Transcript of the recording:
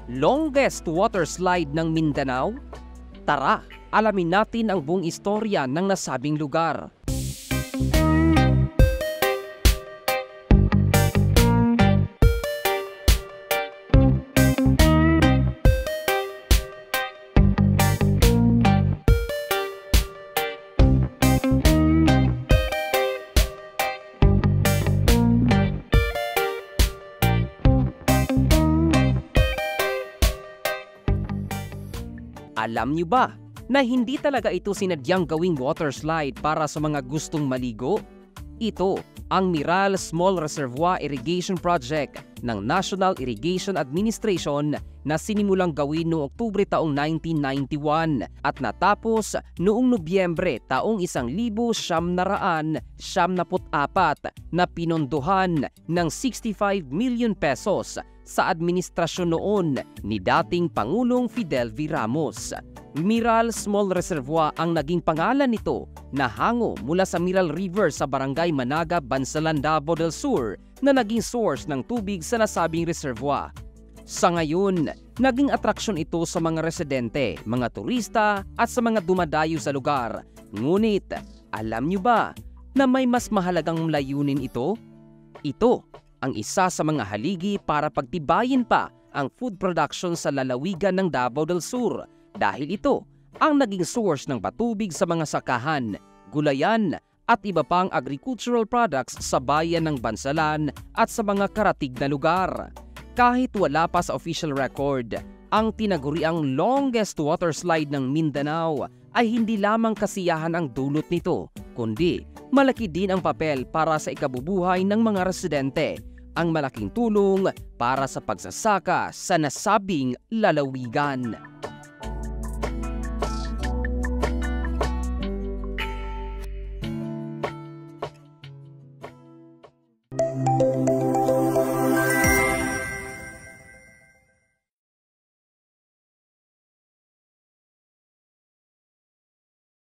Longest water slide ng Mindanao? Tara, alamin natin ang buong istorya ng nasabing lugar. Alam niyo ba na hindi talaga ito sinadyang gawing water slide para sa mga gustong maligo? Ito ang Miral Small Reservoir Irrigation Project ng National Irrigation Administration na sinimulang gawin noong Oktubre taong 1991 at natapos noong Nobyembre taong 1974 na pinondohan ng 65 million pesos sa administrasyon noon ni dating Pangulong Fidel V. Ramos. Miral Small Reservoir ang naging pangalan nito na hango mula sa Miral River sa Barangay Managa, Bansalan, Davao del Sur na naging source ng tubig sa nasabing reservoir. Sa ngayon, naging atraksyon ito sa mga residente, mga turista at sa mga dumadayo sa lugar. Ngunit, alam niyo ba na may mas mahalagang layunin ito? Ito ang isa sa mga haligi para pagtibayin pa ang food production sa lalawigan ng Davao del Sur dahil ito ang naging source ng patubig sa mga sakahan, gulayan at iba pang agricultural products sa bayan ng Bansalan at sa mga karatig na lugar. Kahit wala pa sa official record, ang tinaguriang longest water slide ng Mindanao ay hindi lamang kasiyahan ang dulot nito, kundi malaki din ang papel para sa ikabubuhay ng mga residente, ang malaking tulong para sa pagsasaka sa nasabing lalawigan.